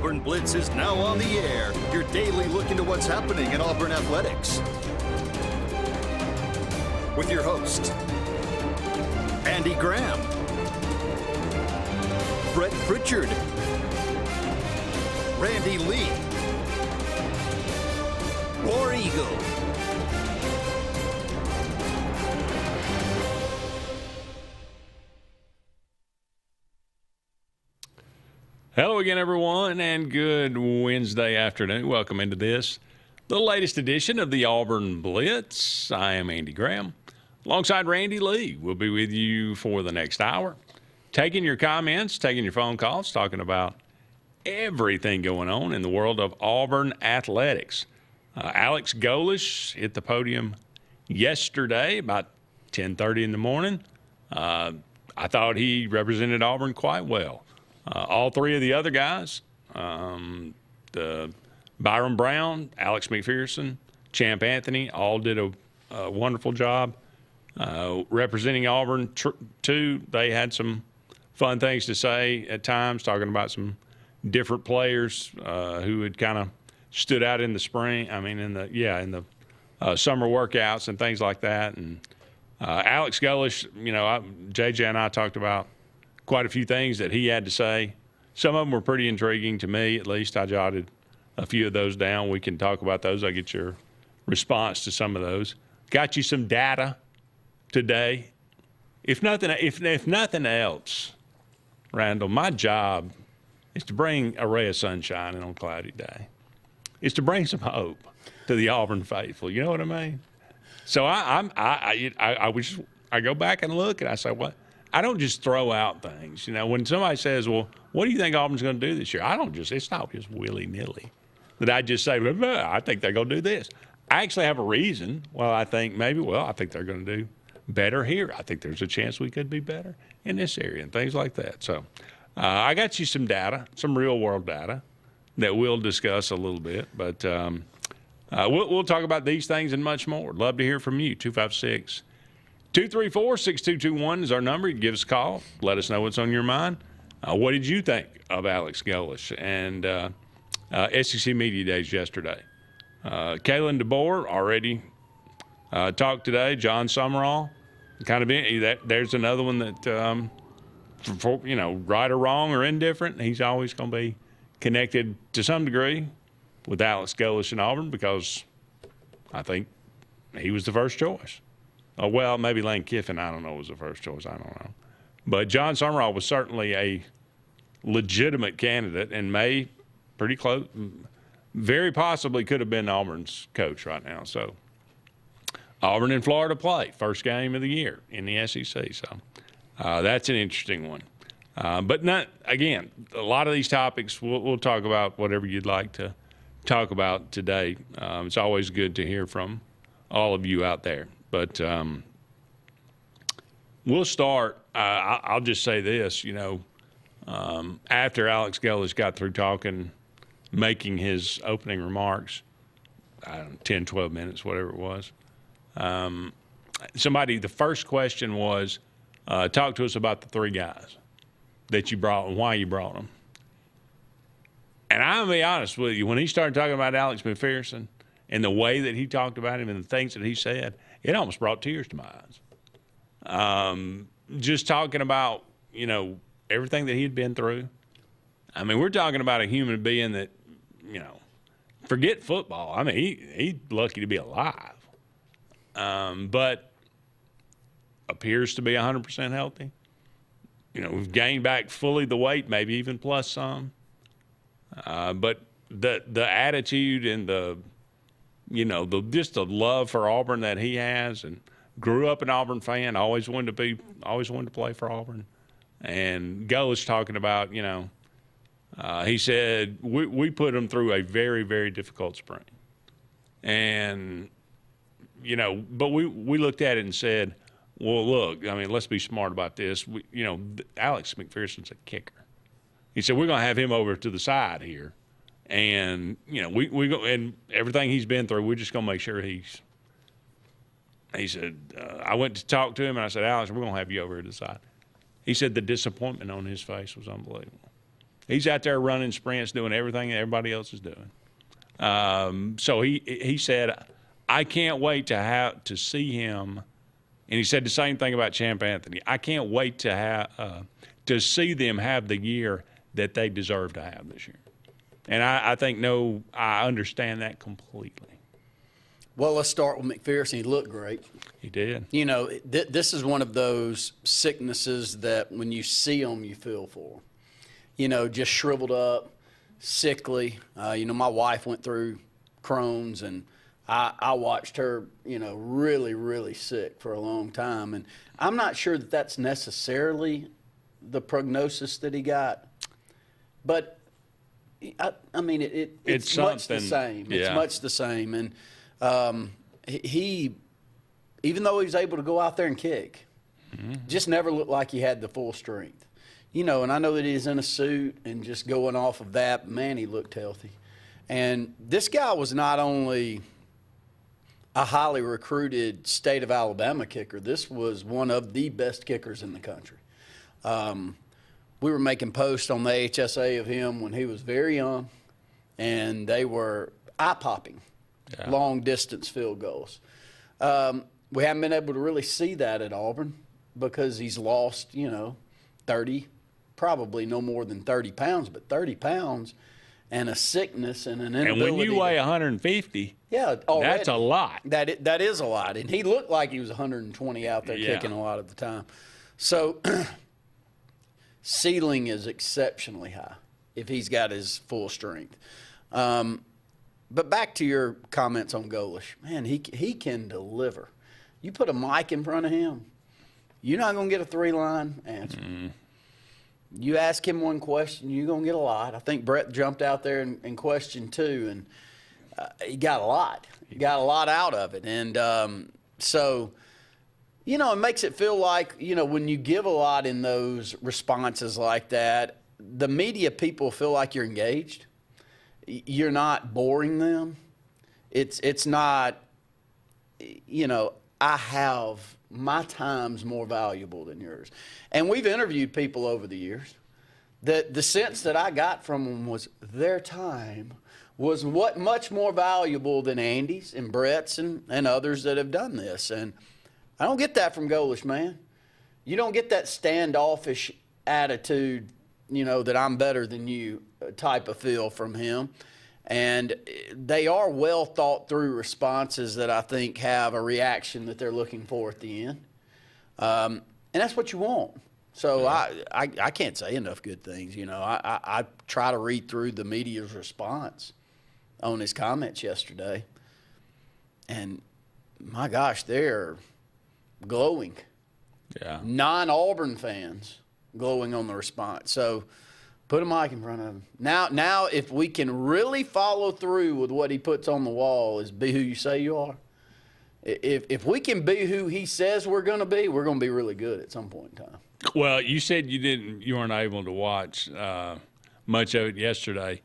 Auburn Blitz is now on the air, your daily look into what's happening in Auburn athletics. With your host, Andy Graham, Brett Pritchard, Randy Lee, War Eagle. Hello again, everyone, and good Wednesday afternoon. Welcome into this, the latest edition of the Auburn Blitz. I am Andy Graham. Alongside Randy Lee, we'll be with you for the next hour, taking your comments, taking your phone calls, talking about everything going on in the world of Auburn athletics. Alex Golesh hit the podium yesterday about 10:30 in the morning. I thought he represented Auburn quite well. All three of the other guys, the Byron Brown, Alex McPherson, Champ Anthony, all did a wonderful job representing Auburn too. They had some fun things to say at times, talking about some different players who had kind of stood out in the spring. I mean, in the summer workouts and things like that. And Alex Golesh, JJ and I talked about quite a few things that he had to say. Some of them were pretty intriguing to me, at least. I jotted a few of those down. We can talk about those. I'll get your response to some of those. Got you some data today. If nothing else, Randall, my job is to bring a ray of sunshine on a cloudy day. It's to bring some hope to the Auburn faithful. You know what I mean? So I go back and look, and I say, what? I don't just throw out things. When somebody says, well, what do you think Auburn's going to do this year? It's not just willy-nilly that I just say, well, I think they're going to do this. I actually have a reason. I think they're going to do better here. I think there's a chance we could be better in this area and things like that. So I got you some data, some real-world data that we'll discuss a little bit. But we'll talk about these things and much more. Love to hear from you, 254-6221 is our number. You can give us a call. Let us know what's on your mind. What did you think of Alex Golesh and SEC Media Days yesterday? Kalen DeBoer already talked today. John Summerall, there's another one that, right or wrong or indifferent, he's always going to be connected to some degree with Alex Golesh and Auburn because I think he was the first choice. Well, maybe Lane Kiffin, I don't know, was the first choice. I don't know. But John Summerall was certainly a legitimate candidate and may pretty close, very possibly could have been Auburn's coach right now. So Auburn and Florida play, first game of the year in the SEC. So that's an interesting one. But again, a lot of these topics, we'll talk about whatever you'd like to talk about today. It's always good to hear from all of you out there. But we'll start. I'll just say this, after Alex Golesh got through making his opening remarks, 10, 12 minutes, whatever it was, the first question was, talk to us about the three guys that you brought and why you brought them. And I'm going to be honest with you, when he started talking about Alex McPherson and the way that he talked about him and the things that he said, it almost brought tears to my eyes. Just talking about, everything that he had been through. I mean, we're talking about a human being that, forget football. I mean, he's lucky to be alive. But appears to be 100% healthy. We've gained back fully the weight, maybe even plus some. But the attitude and the the love for Auburn that he has, and grew up an Auburn fan, always wanted to play for Auburn. And Golesh talking about, he said, we put him through a very, very difficult spring. And, but we looked at it and said, well, look, I mean, let's be smart about this. Alex McPherson's a kicker. He said, we're going to have him over to the side here. And, we go, and everything he's been through, we're just going to make sure he said, I went to talk to him and I said, Alex, we're going to have you over to the side. He said the disappointment on his face was unbelievable. He's out there running sprints, doing everything everybody else is doing. So he said, I can't wait to see him. And he said the same thing about Champ Anthony. I can't wait to see them have the year that they deserve to have this year. And I think, I understand that completely. Well, let's start with McPherson. He looked great. He did. You know, this is one of those sicknesses that when you see them, you feel for them. You know, just shriveled up, sickly. You know, my wife went through Crohn's, and I watched her, you know, really, really sick for a long time. And I'm not sure that that's necessarily the prognosis that he got. But, I mean, it's much the same. Yeah. It's much the same. And he, even though he was able to go out there and kick, just never looked like he had the full strength. You know, and I know that he's in a suit and just going off of that, man, he looked healthy. And this guy was not only a highly recruited state of Alabama kicker, this was one of the best kickers in the country. We were making posts on the HSA of him when he was very young, and they were eye-popping, long-distance field goals. We haven't been able to really see that at Auburn because he's lost, you know, 30, probably no more than 30 pounds, but 30 pounds and a sickness and an inability. And when you weigh 150, already, that's a lot. That is a lot. And he looked like he was 120 out there kicking a lot of the time. So ceiling is exceptionally high if he's got his full strength. But back to your comments on Golish. Man, he can deliver. You put a mic in front of him, you're not going to get a three-line answer. You ask him one question, you're going to get a lot. I think Brett jumped out there and questioned two, and he got a lot. He got a lot out of it. And so, you know, it makes it feel like, you know, when you give a lot in those responses like that, the media people feel like you're engaged. You're not boring them. It's not, you know, I have my time's more valuable than yours. And we've interviewed people over the years that the sense that I got from them was their time was much more valuable than Andy's and Brett's and others that have done this. And I don't get that from Golish, man. You don't get that standoffish attitude, you know, that I'm better than you type of feel from him. And they are well thought through responses that I think have a reaction that they're looking for at the end. And that's what you want. So I can't say enough good things. You know, I try to read through the media's response on his comments yesterday. And my gosh, they're glowing. Yeah. Non-Auburn fans glowing on the response. So put a mic in front of him. Now, if we can really follow through with what he puts on the wall is be who you say you are. If we can be who he says we're going to be really good at some point in time. Well, you said you weren't able to watch much of it yesterday.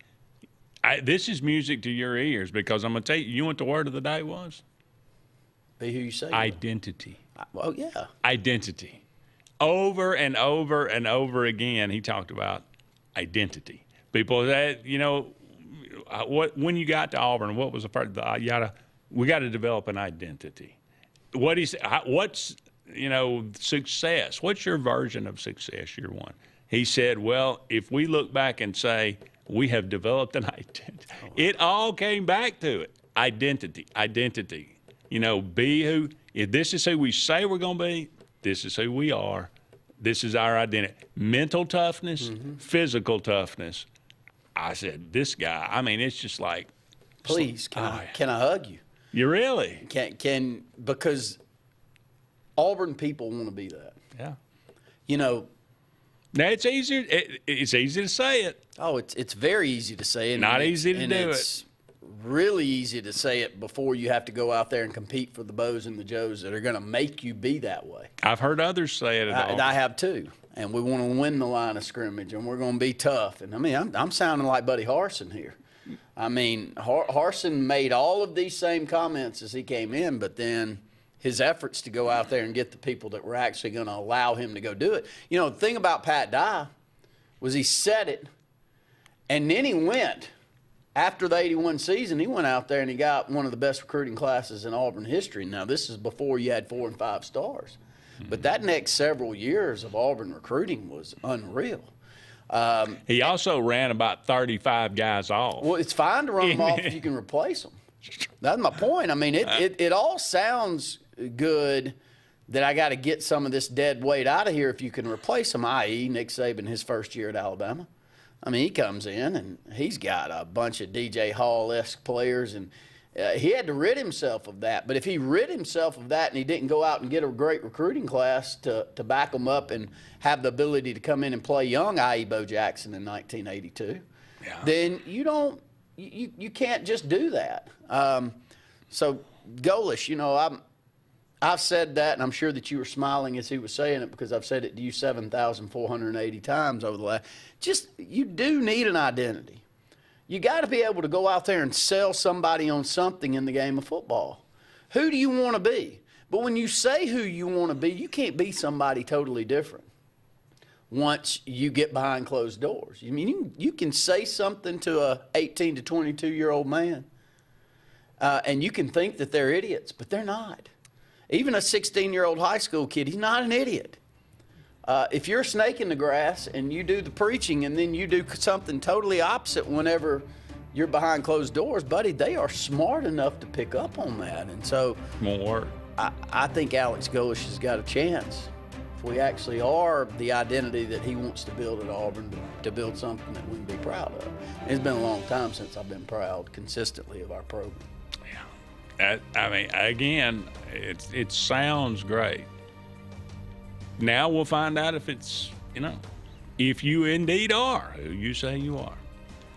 This is music to your ears because I'm going to tell you know what the word of the day was? Be who you say. Identity. Well, yeah. Identity. Over and over and over again, he talked about identity. People that, you know, when you got to Auburn, what was the first? We got to develop an identity. What's, you know, success? What's your version of success, year one? He said, well, if we look back and say we have developed an identity, it all came back to it. Identity. You know, be who, if this is who we say we're going to be, this is who we are. This is our identity. Mental toughness, physical toughness. I said, this guy, I mean, it's just like. Please, can I hug you? You really? Because Auburn people want to be that. Yeah. You know. Now, it's easier. It's easy to say it. Oh, it's very easy to say it. Not easy to do it. It's really easy to say it before you have to go out there and compete for the Bows and the Joes that are going to make you be that way. I've heard others say it. I have too. And we want to win the line of scrimmage, and we're going to be tough. And I mean, I'm sounding like Buddy Harsin here. I mean, Harsin made all of these same comments as he came in, but then his efforts to go out there and get the people that were actually going to allow him to go do it. You know, the thing about Pat Dye was he said it, And then he went, after the 81 season, he went out there and he got one of the best recruiting classes in Auburn history. Now, this is before you had 4 and 5 stars. But that next several years of Auburn recruiting was unreal. He also ran about 35 guys off. Well, it's fine to run them off if you can replace them. That's my point. I mean, it all sounds good that I got to get some of this dead weight out of here if you can replace them, i.e. Nick Saban his first year at Alabama. I mean, he comes in and he's got a bunch of DJ Hall-esque players, and he had to rid himself of that. But if he rid himself of that and he didn't go out and get a great recruiting class to back him up and have the ability to come in and play young, i.e. Bo Jackson in 1982, then you can't just do that. So Golesh, you know, I've said that, and I'm sure that you were smiling as he was saying it because I've said it to you 7,480 times over the last. You do need an identity. You got to be able to go out there and sell somebody on something in the game of football. Who do you want to be? But when you say who you want to be, you can't be somebody totally different once you get behind closed doors. I mean, you can say something to a 18 to 22-year-old man, and you can think that they're idiots, but they're not. Even a 16-year-old high school kid, he's not an idiot. If you're a snake in the grass and you do the preaching and then you do something totally opposite whenever you're behind closed doors, buddy, they are smart enough to pick up on that. And so I think Alex Golesh has got a chance. If we actually are the identity that he wants to build at Auburn, to build something that we can be proud of. It's been a long time since I've been proud consistently of our program. Yeah. I mean, again, it sounds great. Now we'll find out if it's, if you indeed are who you say you are.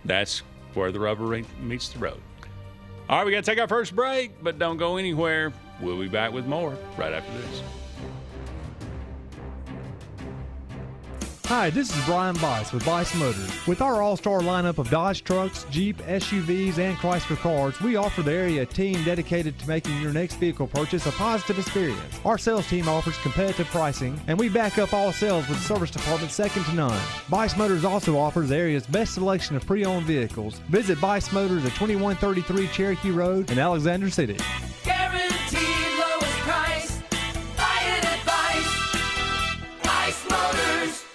That's where the rubber meets the road. All right, we got to take our first break, but don't go anywhere. We'll be back with more right after this. Hi, this is Brian Bice with Bice Motors. With our all-star lineup of Dodge trucks, Jeep, SUVs, and Chrysler cars, we offer the area a team dedicated to making your next vehicle purchase a positive experience. Our sales team offers competitive pricing, and we back up all sales with a service department second to none. Bice Motors also offers the area's best selection of pre-owned vehicles. Visit Bice Motors at 2133 Cherokee Road in Alexander City. Guaranteed lowest price. Buy it at Bice Motors.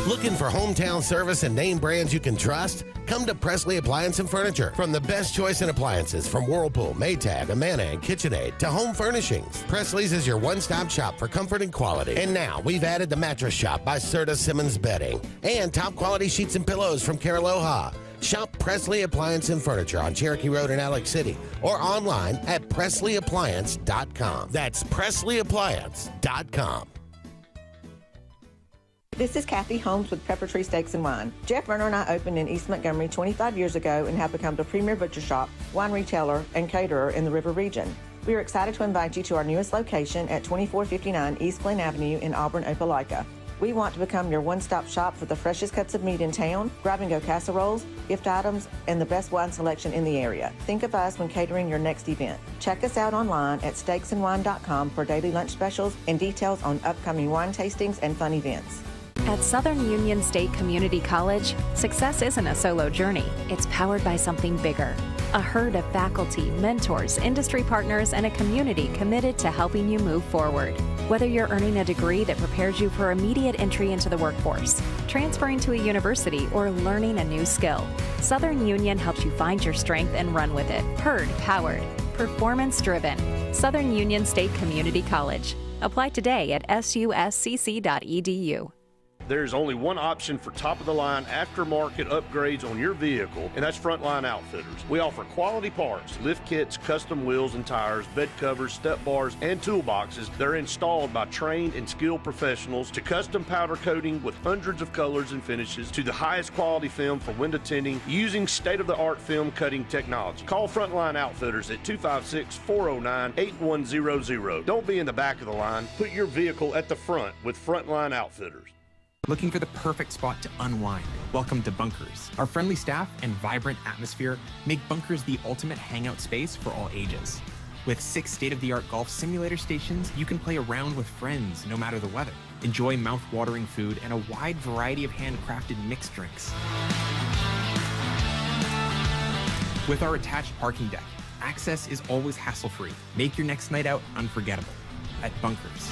Looking for hometown service and name brands you can trust? Come to Presley Appliance and Furniture. From the best choice in appliances from Whirlpool, Maytag, Amana, and KitchenAid to home furnishings, Presley's is your one-stop shop for comfort and quality. And now we've added the Mattress Shop by Serta Simmons Bedding and top quality sheets and pillows from Caraloha. Shop Presley Appliance and Furniture on Cherokee Road in Alex City or online at PresleyAppliance.com. That's PresleyAppliance.com. This is Kathy Holmes with Pepper Tree Steaks and Wine. Jeff Verner and I opened in East Montgomery 25 years ago and have become the premier butcher shop, wine retailer, and caterer in the River region. We are excited to invite you to our newest location at 2459 East Glen Avenue in Auburn, Opelika. We want to become your one-stop shop for the freshest cuts of meat in town, grab-and-go casseroles, gift items, and the best wine selection in the area. Think of us when catering your next event. Check us out online at steaksandwine.com for daily lunch specials and details on upcoming wine tastings and fun events. At Southern Union State Community College, success isn't a solo journey. It's powered by something bigger. A herd of faculty, mentors, industry partners, and a community committed to helping you move forward. Whether you're earning a degree that prepares you for immediate entry into the workforce, transferring to a university, or learning a new skill, Southern Union helps you find your strength and run with it. Herd powered, performance driven. Southern Union State Community College. Apply today at suscc.edu. There's only one option for top-of-the-line aftermarket upgrades on your vehicle, and that's Frontline Outfitters. We offer quality parts, lift kits, custom wheels and tires, bed covers, step bars, and toolboxes that are installed by trained and skilled professionals, to custom powder coating with hundreds of colors and finishes, to the highest quality film for window tinting using state-of-the-art film cutting technology. Call Frontline Outfitters at 256-409-8100. Don't be in the back of the line. Put your vehicle at the front with Frontline Outfitters. Looking for the perfect spot to unwind? Welcome to Bunkers. Our friendly staff and vibrant atmosphere make Bunkers the ultimate hangout space for all ages. With 6 state-of-the-art golf simulator stations, you can play around with friends no matter the weather. Enjoy mouth-watering food and a wide variety of handcrafted mixed drinks. With our attached parking deck, access is always hassle-free. Make your next night out unforgettable at Bunkers.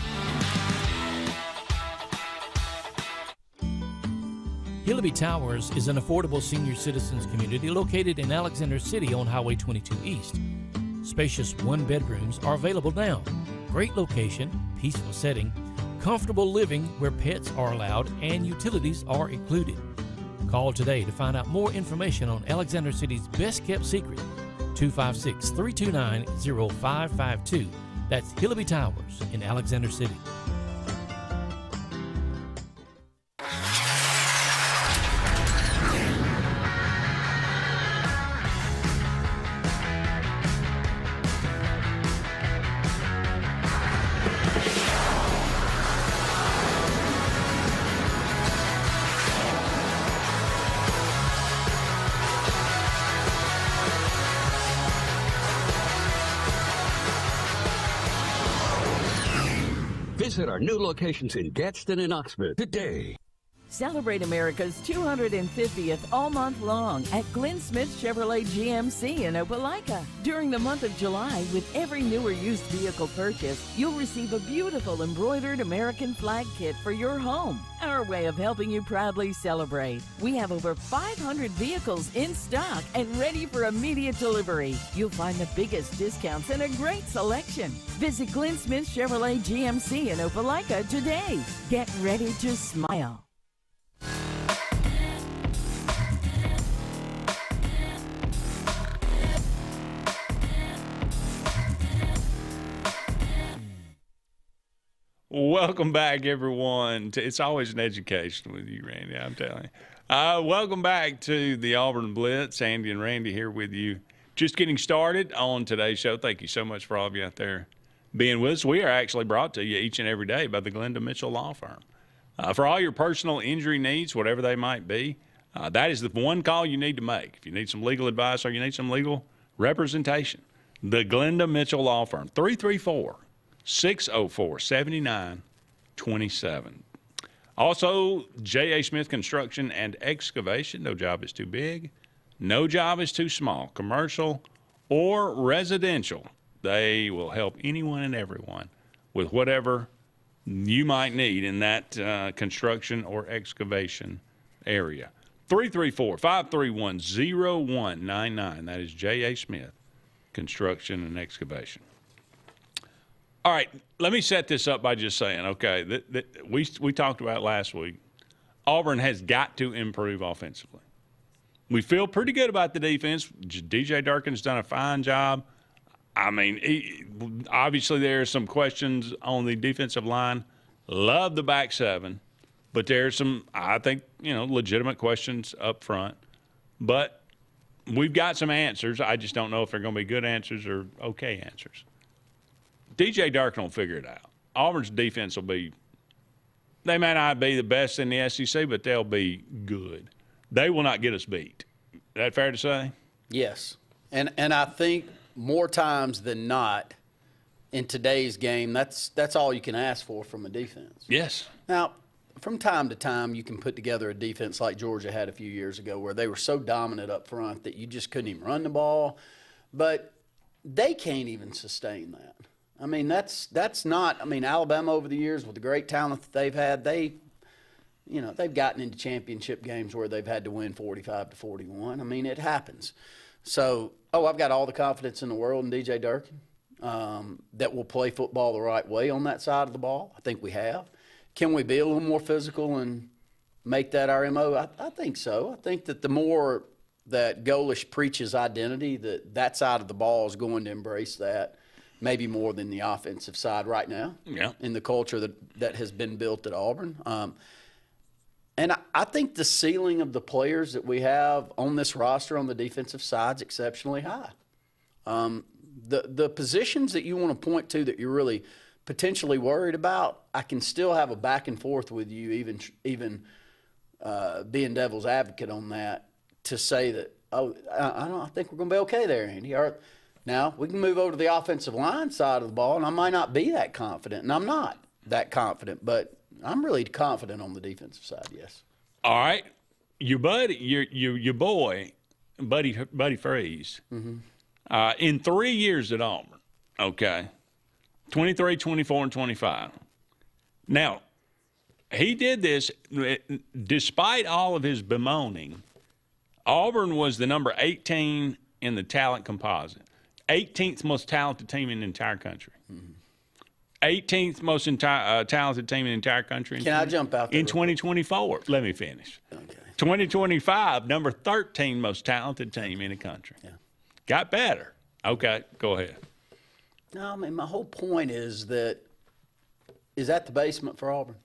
Hillaby Towers is an affordable senior citizens community located in Alexander City on Highway 22 East. Spacious one-bedrooms are available now. Great location, peaceful setting, comfortable living where pets are allowed and utilities are included. Call today to find out more information on Alexander City's best-kept secret, 256-329-0552. That's Hillaby Towers in Alexander City. Visit our new locations in Gadsden and Oxford today. Celebrate America's 250th all month long at Glenn Smith Chevrolet GMC in Opelika. During the month of July, with every new or used vehicle purchase, you'll receive a beautiful embroidered American flag kit for your home. Our way of helping you proudly celebrate. We have over 500 vehicles in stock and ready for immediate delivery. You'll find the biggest discounts and a great selection. Visit Glenn Smith Chevrolet GMC in Opelika today. Get ready to smile. Welcome back, everyone. It's always an education with you, Randy, I'm telling you. Welcome back to the Auburn Blitz. Andy and Randy here with you. Just getting started on today's show. Thank you so much for all of you out there being with us. We are actually brought to you each and every day by the Glenda Mitchell Law Firm. For all your personal injury needs, whatever they might be, that is the one call you need to make. If you need some legal advice or you need some legal representation, the Glenda Mitchell Law Firm, 334-604-7927. Also, J.A. Smith Construction and Excavation. No job is too big. No job is too small. Commercial or residential. They will help anyone and everyone with whatever you might need in that construction or excavation area. 334-531-0199. That is J.A. Smith Construction and Excavation. All right, let me set this up by just saying, okay, we talked about last week, Auburn has got to improve offensively. We feel pretty good about the defense. DJ Durkin's done a fine job. I mean, obviously there are some questions on the defensive line. Love the back seven, but there's some, I think, legitimate questions up front. But we've got some answers. I just don't know if they're going to be good answers or okay answers. DJ Durkin will figure it out. Auburn's defense will be – they may not be the best in the SEC, but they'll be good. They will not get us beat. Is that fair to say? Yes. And I think more times than not in today's game, that's all you can ask for from a defense. Yes. Now, from time to time, you can put together a defense like Georgia had a few years ago where they were so dominant up front that you just couldn't even run the ball. But they can't even sustain that. I mean, that's not – I mean, Alabama over the years with the great talent that they've had, they've gotten into championship games where they've had to win 45-41. I mean, it happens. So, I've got all the confidence in the world in DJ Durkin that will play football the right way on that side of the ball. I think we have. Can we be a little more physical and make that our MO? I think so. I think that the more that Golish preaches identity, that side of the ball is going to embrace that. Maybe more than the offensive side right now in the culture that has been built at Auburn. And I think the ceiling of the players that we have on this roster on the defensive side is exceptionally high. The positions that you want to point to that you're really potentially worried about, I can still have a back and forth with you, even being devil's advocate on that, to say that, I think we're going to be okay there, Andy. Now, we can move over to the offensive line side of the ball, and I might not be that confident, and I'm not that confident, but I'm really confident on the defensive side, yes. All right. Your buddy, your boy, Buddy Freeze, in 3 years at Auburn, okay, 23, 24, and 25. Now, he did this despite all of his bemoaning. Auburn was the number 18 in the talent composite, 18th most talented team in the entire country. 18th most talented team in the entire country. Can I jump out there? In 2024. Let me finish. Okay. 2025, number 13 most talented team in the country. Yeah. Got better. Okay, go ahead. No, I mean, my whole point is that the basement for Auburn?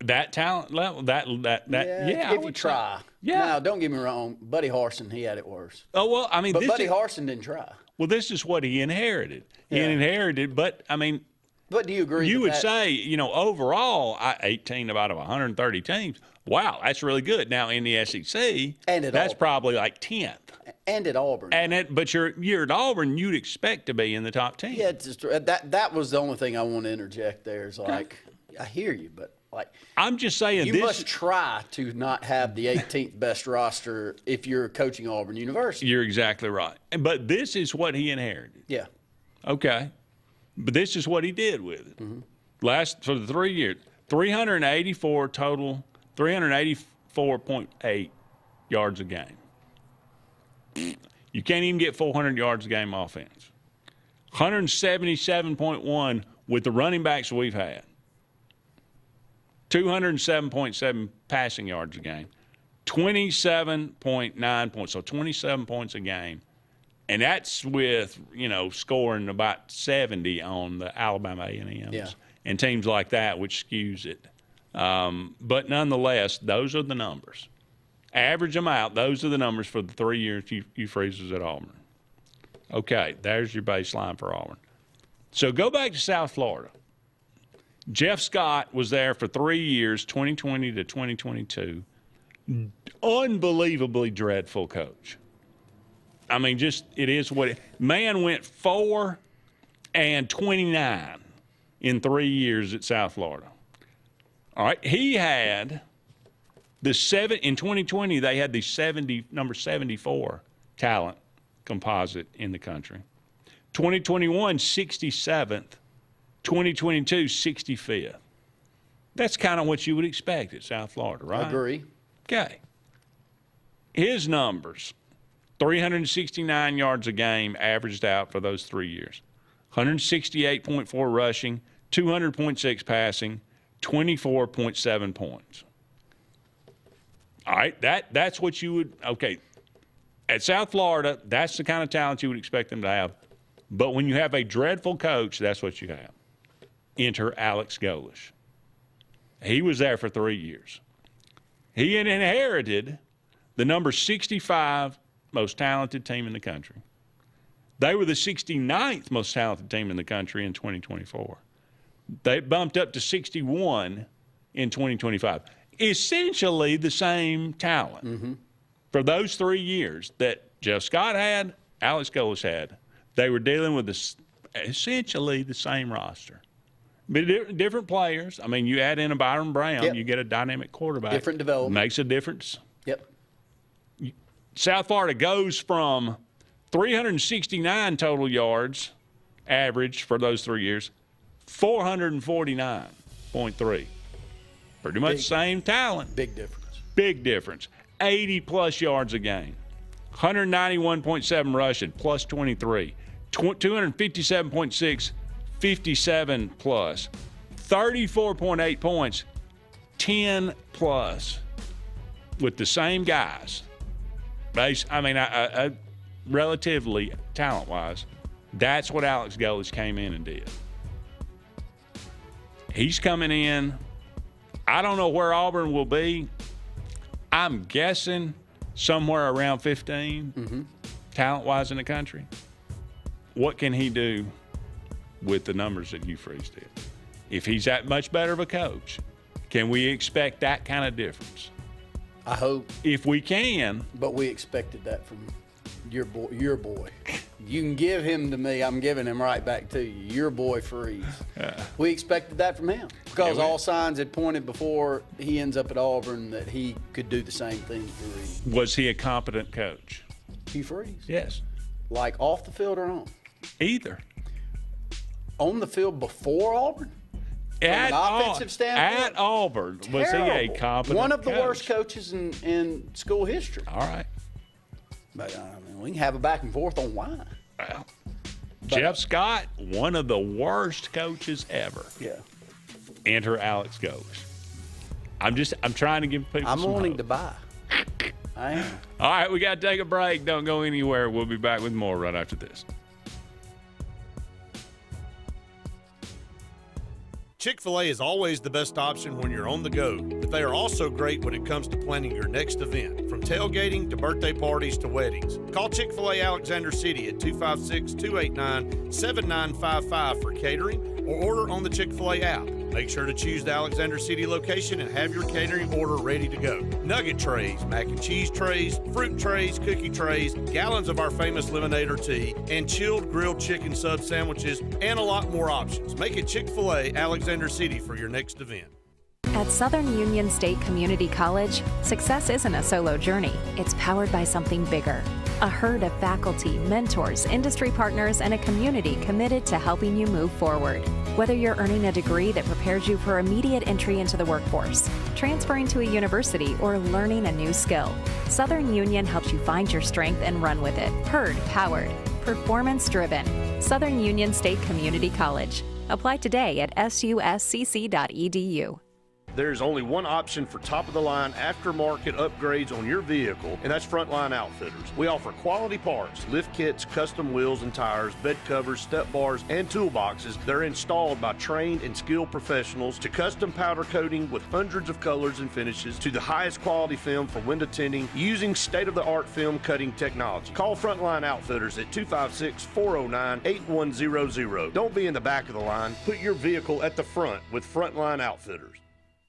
That talent level, yeah. If you try. Yeah. Now, don't get me wrong. Buddy Harsin, he had it worse. Oh, well, I mean. But Buddy Harsin didn't try. Well, this is what he inherited. He inherited, but, I mean. But do you agree? You would say, overall, 18 out of 130 teams, wow, that's really good. Now, in the SEC, that's probably like 10th. And at Auburn. But you're at Auburn, you'd expect to be in the top 10. Yeah, that was the only thing I want to interject there is like, I hear you, but I'm just saying you must try to not have the 18th best roster if you're coaching Auburn University. You're exactly right. But this is what he inherited. Yeah. Okay. But this is what he did with it. For the 3 years, 384 total, 384.8 yards a game. You can't even get 400 yards a game offense. 177.1 with the running backs we've had. 207.7 passing yards a game. 27.9 points. So 27 points a game. And that's with, scoring about 70 on the Alabama A&Ms and teams like that, which skews it. But nonetheless, those are the numbers. Average them out. Those are the numbers for the 3 years you Freeze at Auburn. Okay, there's your baseline for Auburn. So go back to South Florida. Jeff Scott was there for 3 years, 2020 to 2022. Unbelievably dreadful coach. I mean, it is what it. Man went 4-29 in 3 years at South Florida. All right, he had in 2020 they had the number 74 talent composite in the country. 2021 67th, 2022 65th. That's kind of what you would expect at South Florida, right? I agree. Okay. His numbers. 369 yards a game averaged out for those 3 years. 168.4 rushing, 200.6 passing, 24.7 points. All right, that's what you would – okay. At South Florida, that's the kind of talent you would expect them to have. But when you have a dreadful coach, that's what you have. Enter Alex Golesh. He was there for 3 years. He had inherited the number 65 most talented team in the country. They were the 69th most talented team in the country in 2024. They bumped up to 61 in 2025. Essentially the same talent for those 3 years that Jeff Scott had, Alex Golesh had. They were dealing with essentially the same roster. But different players. I mean, you add in a Byron Brown, you get a dynamic quarterback. Different development. Makes a difference. Yep. South Florida goes from 369 total yards average for those 3 years, 449.3. Pretty much same talent. Big difference. Big difference. 80-plus yards a game. 191.7 rushing, plus 23. 257.6, 57-plus. 34.8 points, 10-plus. With the same guys. I mean, relatively talent-wise, that's what Alex Golesh came in and did. He's coming in. I don't know where Auburn will be. I'm guessing somewhere around 15, talent-wise in the country. What can he do with the numbers that Hugh Freeze did? If he's that much better of a coach, can we expect that kind of difference? I hope. If we can. But we expected that from your boy. You can give him to me. I'm giving him right back to you. Your boy Freeze. We expected that from him because all signs had pointed before he ends up at Auburn that he could do the same thing for Reed. Was he a competent coach? Hugh Freeze? Yes. Like off the field or on? Either. On the field before Auburn? At From an offensive standpoint? At Auburn. Was he a competent One of the coach? worst coaches in school history. All right. But we can have a back and forth on why. Well, Jeff Scott, one of the worst coaches ever. Yeah. Enter Alex Golesh. I'm trying to give people I'm some wanting hope. to buy. I am. All right, we got to take a break. Don't go anywhere. We'll be back with more right after this. Chick-fil-A is always the best option when you're on the go, but they are also great when it comes to planning your next event, from tailgating to birthday parties to weddings. Call Chick-fil-A Alexander City at 256-289-7955 for catering or order on the Chick-fil-A app. Make sure to choose the Alexander City location and have your catering order ready to go. Nugget trays, mac and cheese trays, fruit trays, cookie trays, gallons of our famous lemonade or tea, and chilled grilled chicken sub sandwiches, and a lot more options. Make it Chick-fil-A Alexander City for your next event. At Southern Union State Community College, success isn't a solo journey. It's powered by something bigger. A herd of faculty, mentors, industry partners, and a community committed to helping you move forward. Whether you're earning a degree that prepares you for immediate entry into the workforce, transferring to a university, or learning a new skill, Southern Union helps you find your strength and run with it. Herd powered, performance driven. Southern Union State Community College. Apply today at suscc.edu. There's only one option for top-of-the-line aftermarket upgrades on your vehicle, and that's Frontline Outfitters. We offer quality parts, lift kits, custom wheels and tires, bed covers, step bars, and toolboxes. They're installed by trained and skilled professionals, to custom powder coating with hundreds of colors and finishes, to the highest quality film for window tinting using state-of-the-art film cutting technology. Call Frontline Outfitters at 256-409-8100. Don't be in the back of the line. Put your vehicle at the front with Frontline Outfitters.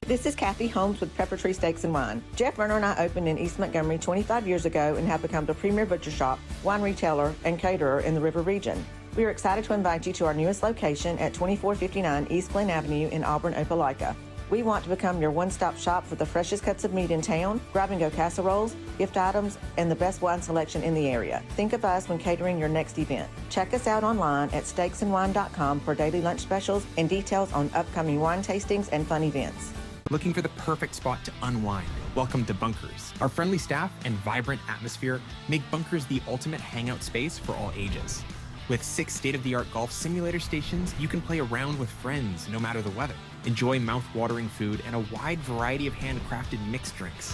This is Kathy Holmes with Pepper Tree Steaks and Wine. Jeff Verner and I opened in East Montgomery 25 years ago and have become the premier butcher shop, wine retailer, and caterer in the River region. We are excited to invite you to our newest location at 2459 East Glen Avenue in Auburn, Opelika. We want to become your one-stop shop for the freshest cuts of meat in town, grab-and-go casseroles, gift items, and the best wine selection in the area. Think of us when catering your next event. Check us out online at steaksandwine.com for daily lunch specials and details on upcoming wine tastings and fun events. Looking for the perfect spot to unwind? Welcome to Bunkers. Our friendly staff and vibrant atmosphere make Bunkers the ultimate hangout space for all ages. With 6 state-of-the-art golf simulator stations, you can play around with friends no matter the weather. Enjoy mouth-watering food and a wide variety of handcrafted mixed drinks.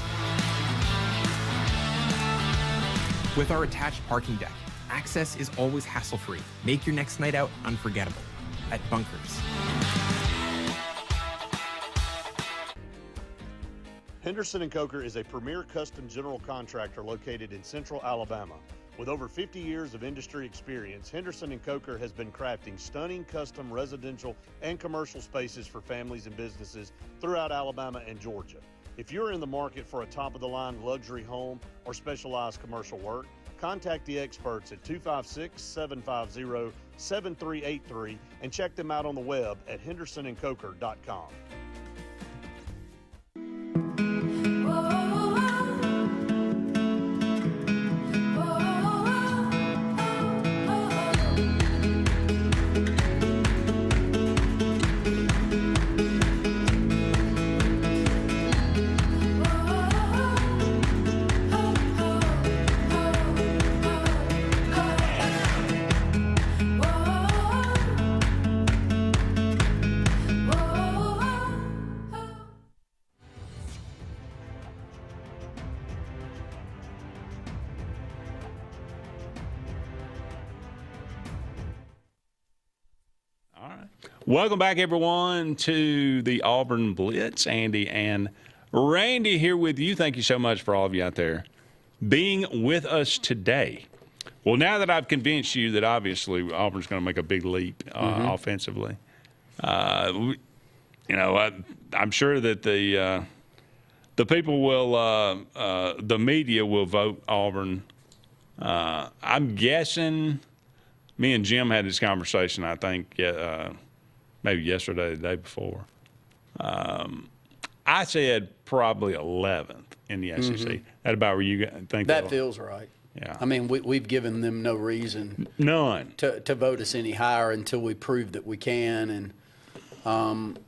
With our attached parking deck, access is always hassle-free. Make your next night out unforgettable at Bunkers. Henderson & Coker is a premier custom general contractor located in central Alabama. With over 50 years of industry experience, Henderson & Coker has been crafting stunning custom residential and commercial spaces for families and businesses throughout Alabama and Georgia. If you're in the market for a top-of-the-line luxury home or specialized commercial work, contact the experts at 256-750-7383 and check them out on the web at hendersonandcoker.com. Welcome back, everyone, to the Auburn Blitz. Andy and Randy here with you. Thank you so much for all of you out there being with us today. Well, now that I've convinced you that obviously Auburn's going to make a big leap offensively, I'm sure that the people will, the media will vote Auburn. I'm guessing me and Jim had this conversation, I think, maybe yesterday, the day before. I said probably 11th in the SEC. That about where you think that feels right. Yeah. I mean, we've given them no reason. None. To vote us any higher until we prove that we can. And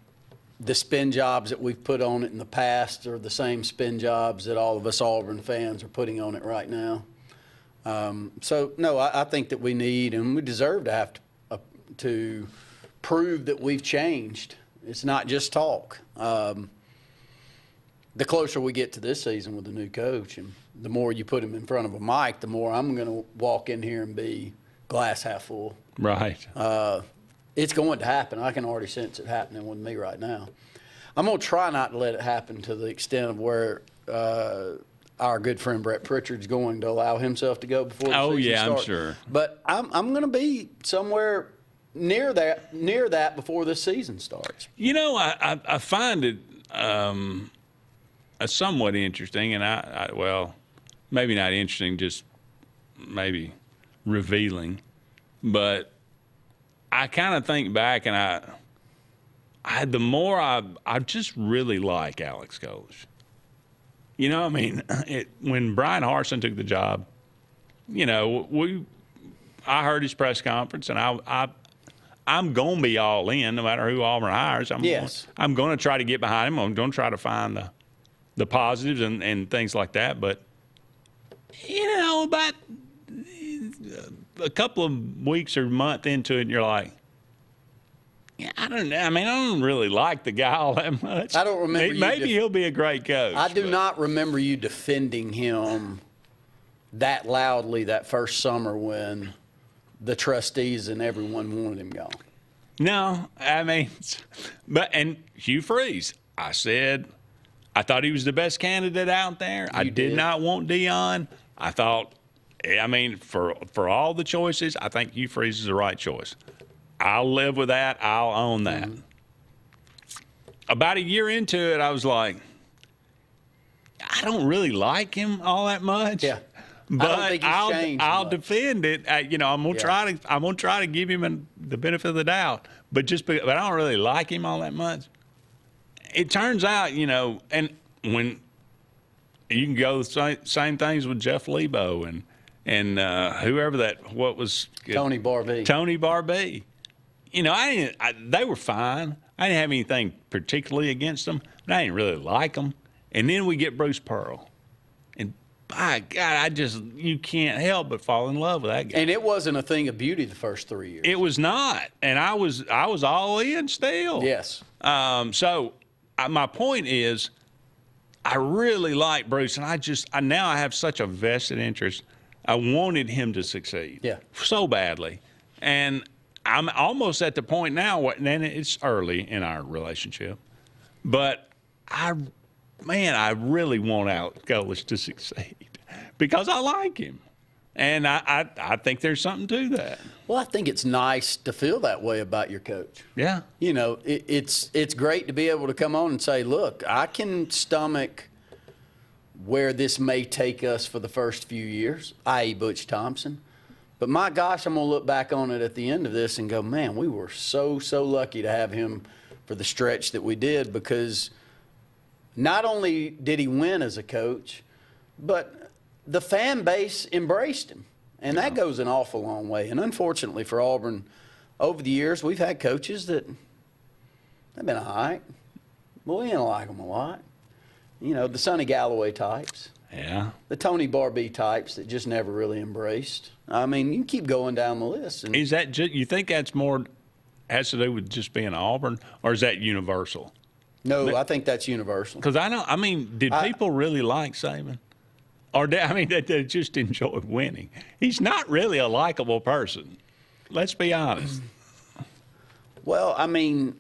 the spin jobs that we've put on it in the past are the same spin jobs that all of us Auburn fans are putting on it right now. So, no, I think that we need and we deserve to have to prove that we've changed. It's not just talk. The closer we get to this season with the new coach and the more you put him in front of a mic, the more I'm going to walk in here and be glass half full. Right. It's going to happen. I can already sense it happening with me right now. I'm going to try not to let it happen to the extent of where our good friend Brett Pritchard's going to allow himself to go before the season starts. I'm sure. But I'm going to be somewhere near that before this season starts. You know, I find it somewhat interesting, and well, maybe not interesting, just maybe revealing. But I kind of think back, and I just really like Alex Golesh. You know, I mean, when Brian Harsin took the job, you know, I heard his press conference, and I'm going to be all in no matter who Auburn hires. I'm going to try to get behind him. I'm going to try to find the positives and things like that. But, you know, about a couple of weeks or a month into it, and you're like, yeah, I don't know. I mean, I don't really like the guy all that much. I don't remember Maybe he'll be a great coach. I do not remember you defending him that loudly that first summer when the trustees and everyone wanted him gone. No, I mean, and Hugh Freeze, I said I thought he was the best candidate out there. I did not want Dion. I thought, I mean, for all the choices, I think Hugh Freeze is the right choice. I'll live with that. I'll own that. About a year into it, I was like, I don't really like him all that much. Yeah. But I'll defend it. You know, I'm gonna try to give him the benefit of the doubt. But I don't really like him all that much. It turns out, you know, and when you can go same things with Jeff Lebo and whoever what was Tony Barbee. Tony Barbee. You know, they were fine. I didn't have anything particularly against them, but I didn't really like them. And then we get Bruce Pearl. And by God, you can't help but fall in love with that guy. And it wasn't a thing of beauty the first 3 years. It was not. And I was all in still. Yes. So my point is, I really like Bruce, and now I have such a vested interest. I wanted him to succeed. Yeah. So badly. And I'm almost at the point now, and it's early in our relationship, but I really want Alex Golesh to succeed because I like him. And I think there's something to that. Well, I think it's nice to feel that way about your coach. Yeah. You know, it's great to be able to come on and say, look, I can stomach where this may take us for the first few years, i.e. Butch Thompson. But my gosh, I'm going to look back on it at the end of this and go, man, we were so lucky to have him for the stretch that we did, because not only did he win as a coach, but the fan base embraced him. And that goes an awful long way. And unfortunately for Auburn, over the years, we've had coaches that have been all right, but we didn't like them a lot. You know, the Sonny Galloway types. Yeah. The Tony Barbee types that just never really embraced. I mean, you can keep going down the list. And is that you think that's more has to do with just being Auburn, or is that universal? No, I think that's universal. Because did people really like Saban? Or they just enjoy winning? He's not really a likable person. Let's be honest. Well, I mean,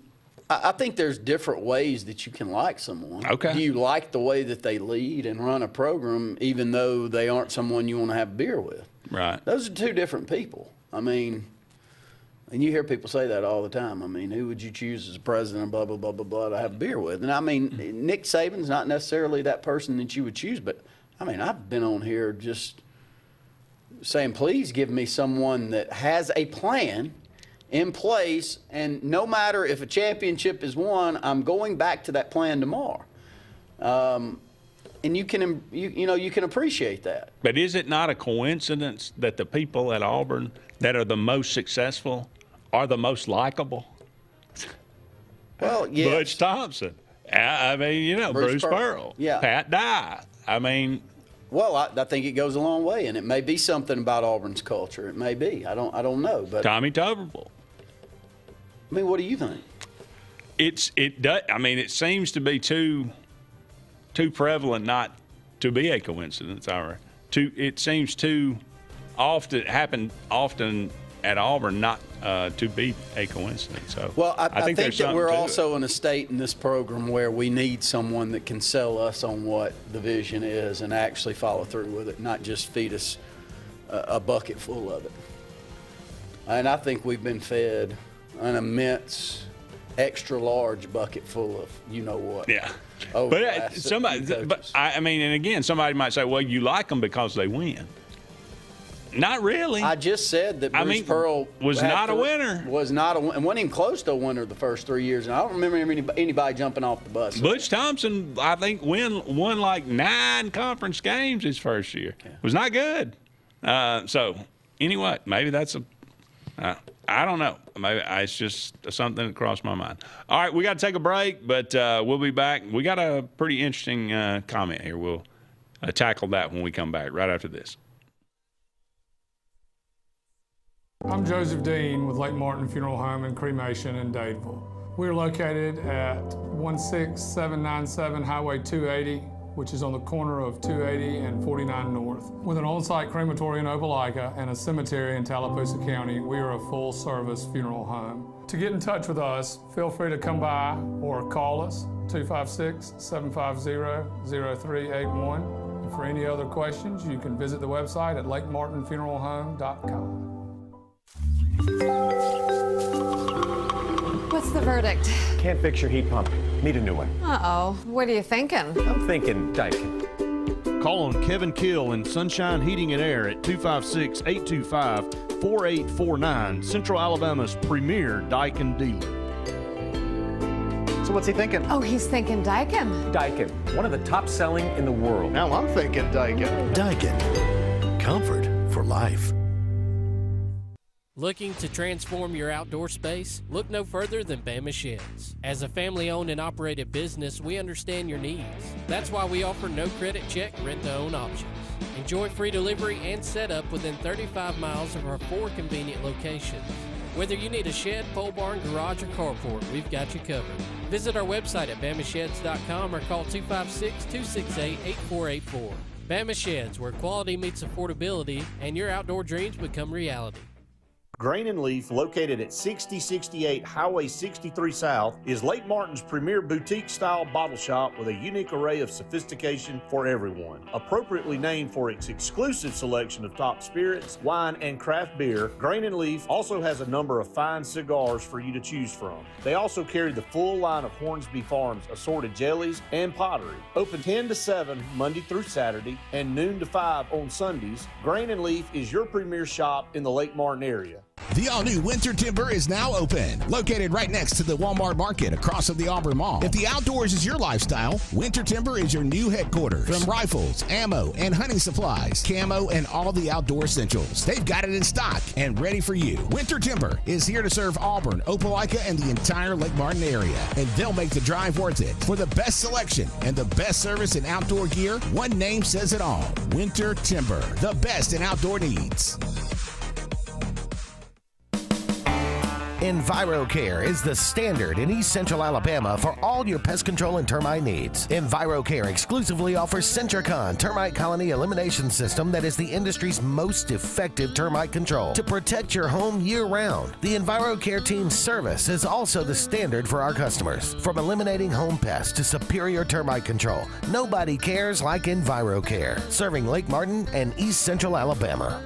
I think there's different ways that you can like someone. Okay. Do you like the way that they lead and run a program, even though they aren't someone you want to have beer with? Right. Those are two different people. I mean, and you hear people say that all the time. I mean, who would you choose as president, blah, blah, blah, blah, blah, to have beer with? And I mean, Nick Saban's not necessarily that person that you would choose, but I mean, I've been on here just saying, please give me someone that has a plan in place, and no matter if a championship is won, I'm going back to that plan tomorrow. And you can appreciate that. But is it not a coincidence that the people at Auburn that are the most successful are the most likable? Well, yes. Butch Thompson. I mean, Bruce Pearl. Yeah. Pat Dye. I mean. Well, I think it goes a long way, and it may be something about Auburn's culture. It may be. I don't know. But Tommy Tuberville. I mean, what do you think? It seems to be too prevalent not to be a coincidence. It seems too often happen at Auburn not to be a coincidence. So well, I think that we're also it. in a state in this program where we need someone that can sell us on what the vision is and actually follow through with it, not just feed us a bucket full of it. And I think we've been fed an immense, extra large bucket full of what. Yeah. But somebody might say, well, you like them because they win. Not really. I just said that Bruce Pearl was not a winner. Was not a and wasn't even close to a winner the first 3 years. And I don't remember anybody jumping off the bus. Butch Thompson, I think, won like 9 conference games his first year. Yeah. Was not good. So anyway, maybe that's I don't know. Maybe it's just something that crossed my mind. All right, we got to take a break, but we'll be back. We got a pretty interesting comment here. We'll tackle that when we come back right after this. I'm Joseph Dean with Lake Martin Funeral Home and Cremation in Dadeville. We're located at 16797 Highway 280, which is on the corner of 280 and 49 North. With an on-site crematory in Opelika and a cemetery in Tallapoosa County, we are a full-service funeral home. To get in touch with us, feel free to come by or call us, 256-750-0381. And for any other questions, you can visit the website at lakemartinfuneralhome.com. What's the verdict? Can't fix your heat pump. Need a new one. Uh-oh. What are you thinking? I'm thinking Daikin. Call on Kevin Kill in Sunshine Heating and Air at 256-825-4849, Central Alabama's premier Daikin dealer. So what's he thinking? Oh, he's thinking Daikin. Daikin, one of the top selling in the world. Now I'm thinking Daikin. Daikin. Comfort for life. Looking to transform your outdoor space? Look no further than Bama Sheds. As a family-owned and operated business, we understand your needs. That's why we offer no credit check, rent-to-own options. Enjoy free delivery and setup within 35 miles of our 4 convenient locations. Whether you need a shed, pole barn, garage, or carport, we've got you covered. Visit our website at bamasheds.com or call 256-268-8484. Bama Sheds, where quality meets affordability and your outdoor dreams become reality. Grain and Leaf, located at 6068 Highway 63 South, is Lake Martin's premier boutique-style bottle shop with a unique array of sophistication for everyone. Appropriately named for its exclusive selection of top spirits, wine, and craft beer, Grain and Leaf also has a number of fine cigars for you to choose from. They also carry the full line of Hornsby Farms assorted jellies and pottery. Open 10 to 7 Monday through Saturday and noon to 5 on Sundays, Grain and Leaf is your premier shop in the Lake Martin area. The all-new Winter Timber is now open. Located right next to the Walmart Market across from the Auburn Mall. If the outdoors is your lifestyle, Winter Timber is your new headquarters. From rifles, ammo, and hunting supplies, camo, and all the outdoor essentials. They've got it in stock and ready for you. Winter Timber is here to serve Auburn, Opelika, and the entire Lake Martin area. And they'll make the drive worth it. For the best selection and the best service in outdoor gear, one name says it all. Winter Timber, the best in outdoor needs. EnviroCare is the standard in East Central Alabama for all your pest control and termite needs. EnviroCare exclusively offers Centricon termite colony elimination system that is the industry's most effective termite control to protect your home year-round. The EnviroCare team's service is also the standard for our customers. From eliminating home pests to superior termite control, nobody cares like EnviroCare. Serving Lake Martin and East Central Alabama.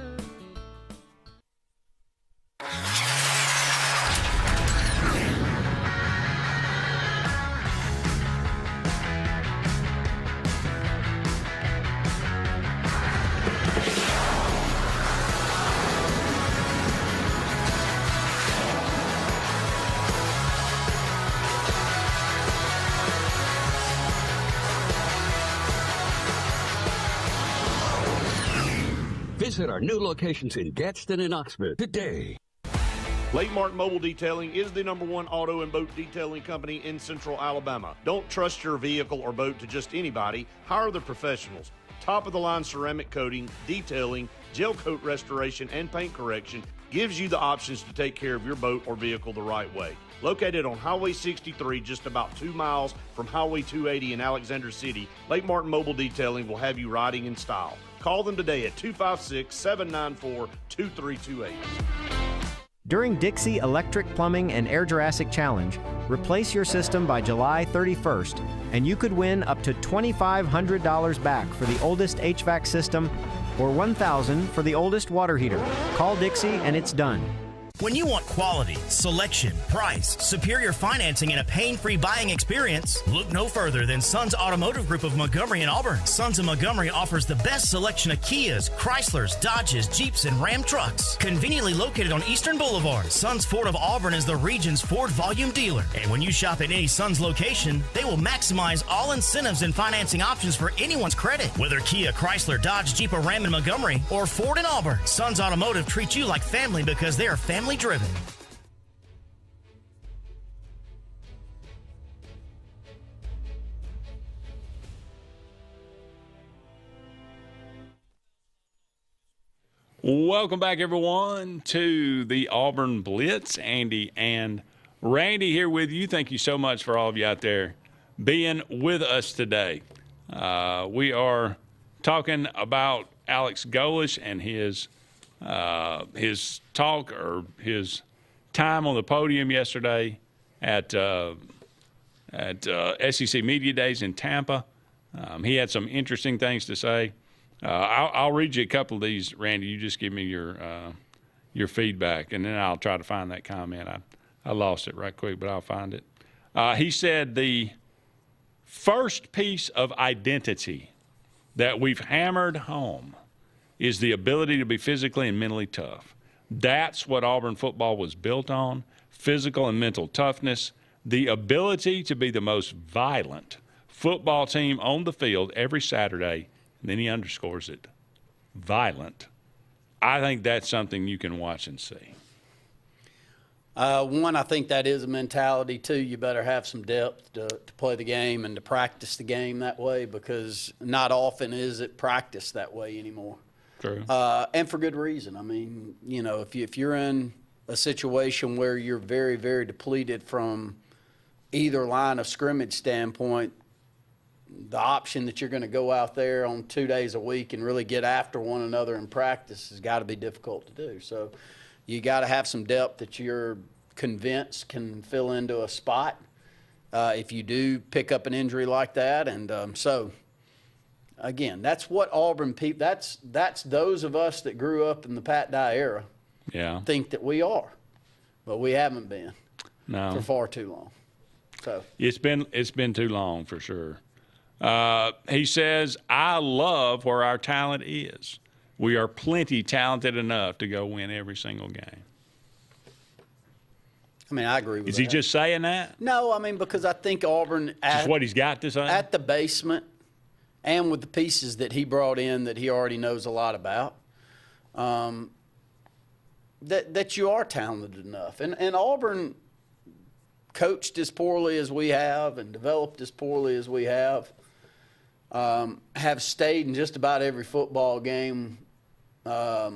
Visit our new locations in Gadsden and Oxford today. Lake Martin Mobile Detailing is the #1 auto and boat detailing company in Central Alabama. Don't trust your vehicle or boat to just anybody. Hire the professionals. Top-of-the-line ceramic coating, detailing, gel coat restoration, and paint correction gives you the options to take care of your boat or vehicle the right way. Located on Highway 63, just about 2 miles from Highway 280 in Alexander City, Lake Martin Mobile Detailing will have you riding in style. Call them today at 256-794-2328. During Dixie Electric Plumbing and Air Jurassic Challenge, replace your system by July 31st, and you could win up to $2,500 back for the oldest HVAC system or $1,000 for the oldest water heater. Call Dixie and it's done. When you want quality, selection, price, superior financing, and a pain-free buying experience, look no further than Sons Automotive Group of Montgomery and Auburn. Sons of Montgomery offers the best selection of Kias, Chryslers, Dodges, Jeeps, and Ram trucks. Conveniently located on Eastern Boulevard, Sons Ford of Auburn is the region's Ford volume dealer. And when you shop at any Sons location, they will maximize all incentives and financing options for anyone's credit. Whether Kia, Chrysler, Dodge, Jeep, or Ram in Montgomery, or Ford in Auburn, Sons Automotive treats you like family because they are family driven. Welcome back, everyone, to the Auburn Blitz. Andy and Randy here with you. Thank you so much for all of you out there being with us today. We are talking about Alex Golesh and his talk or his time on the podium yesterday at SEC Media Days in Tampa. He had some interesting things to say. I'll read you a couple of these, Randy. You just give me your feedback, and then I'll try to find that comment. I lost it right quick, but I'll find it. He said the first piece of identity that we've hammered home is the ability to be physically and mentally tough. That's what Auburn football was built on, physical and mental toughness, the ability to be the most violent football team on the field every Saturday, and then he underscores it, violent. I think that's something you can watch and see. One, I think that is a mentality. Two, you better have some depth to play the game and to practice the game that way, because not often is it practiced that way anymore. True. And for good reason. I mean, you know, if you're in a situation where you're very, very depleted from either line of scrimmage standpoint, the option that you're going to go out there on 2 days a week and really get after one another in practice has got to be difficult to do. So you got to have some depth that you're convinced can fill into a spot if you do pick up an injury like that. And so again, that's what Auburn people, that's those of us that grew up in the Pat Dye era think that we are. But we haven't been for far too long. So it's been too long for sure. He says, I love where our talent is. We are plenty talented enough to go win every single game. I mean, I agree with that. Is he just saying that? No, I mean, because I think Auburn Just what he's got to say? At the basement and with the pieces that he brought in that he already knows a lot about, that you are talented enough. And Auburn coached as poorly as we have and developed as poorly as we have stayed in just about every football game, that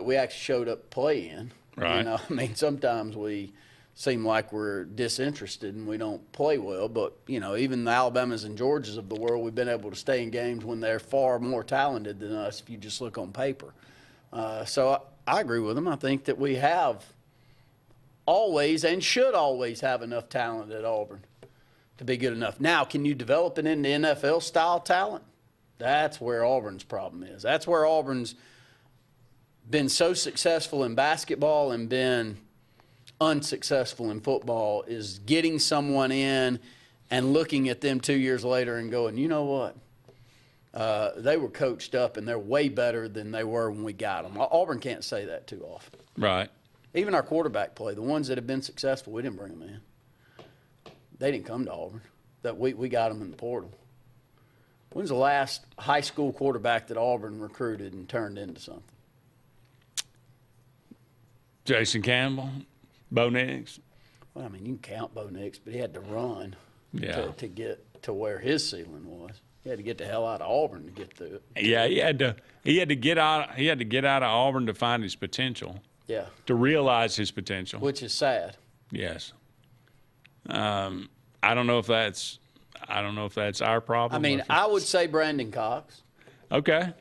we actually showed up to play in. Right. You know, I mean, sometimes we seem like we're disinterested and we don't play well, but, you know, even the Alabamas and Georgias of the world, we've been able to stay in games when they're far more talented than us if you just look on paper. So I agree with him. I think that we have always and should always have enough talent at Auburn to be good enough. Now, can you develop it into NFL-style talent? That's where Auburn's problem is. That's where Auburn's been so successful in basketball and been unsuccessful in football, is getting someone in and looking at them 2 years later and going, you know what? They were coached up and they're way better than they were when we got them. Auburn can't say that too often. Right. Even our quarterback play, the ones that have been successful, we didn't bring them in. They didn't come to Auburn. We got them in the portal. When's the last high school quarterback that Auburn recruited and turned into something? Jason Campbell, Bo Nix. Well, I mean, you can count Bo Nix, but he had to run Yeah. to get to where his ceiling was. He had to get the hell out of Auburn to get to it. Yeah, he had to get out of Auburn to find his potential. Yeah. To realize his potential. Which is sad. Yes. I don't know if that's our problem. I mean, I would say Brandon Cox. Okay.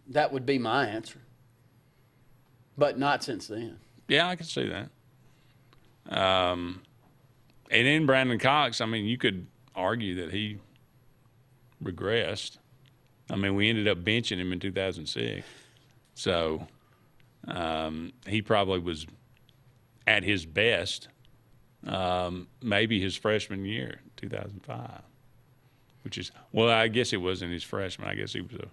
That would be my answer. But not since then. Yeah, I can see that. And in Brandon Cox, I mean, you could argue that he regressed. I mean, we ended up benching him in 2006. So he probably was at his best maybe his freshman year, 2005, which is, well, I guess it wasn't his freshman. I guess he was a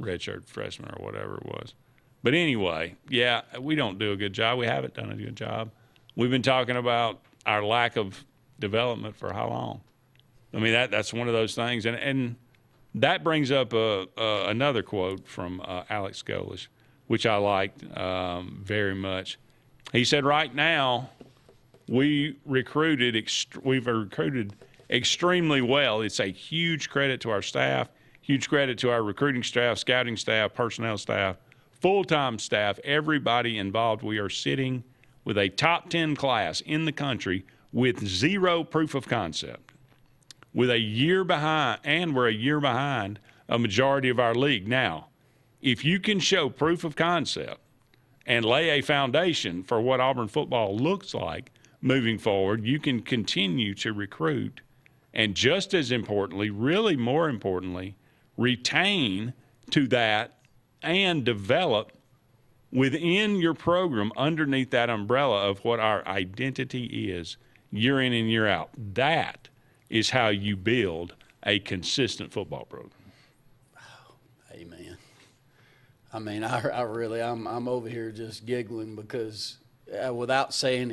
redshirt freshman or whatever it was. But anyway, yeah, we don't do a good job. We haven't done a good job. We've been talking about our lack of development for how long? I mean, that's one of those things. And that brings up another quote from Alex Golesh, which I liked very much. He said, right now, we've recruited extremely well. It's a huge credit to our staff, huge credit to our recruiting staff, scouting staff, personnel staff, full-time staff, everybody involved. We are sitting with a top 10 class in the country with zero proof of concept, with a year behind, and we're a year behind a majority of our league. Now, if you can show proof of concept and lay a foundation for what Auburn football looks like moving forward, you can continue to recruit and, just as importantly, really more importantly, retain to that and develop within your program underneath that umbrella of what our identity is year in and year out. That is how you build a consistent football program. Amen. I mean, I really, I'm over here just giggling because without saying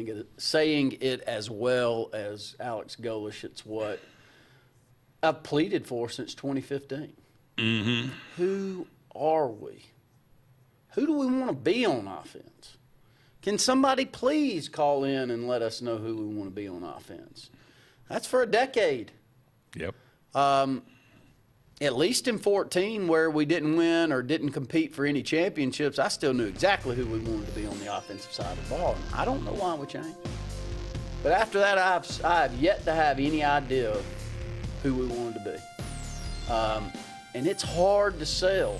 it as well as Alex Golesh, it's what I've pleaded for since 2015. Mm-hmm. Who are we? Who do we want to be on offense? Can somebody please call in and let us know who we want to be on offense? That's for a decade. Yep. At least in 14, where we didn't win or didn't compete for any championships, I still knew exactly who we wanted to be on the offensive side of the ball. And I don't know why we changed. But after that, I have yet to have any idea of who we wanted to be. And it's hard to sell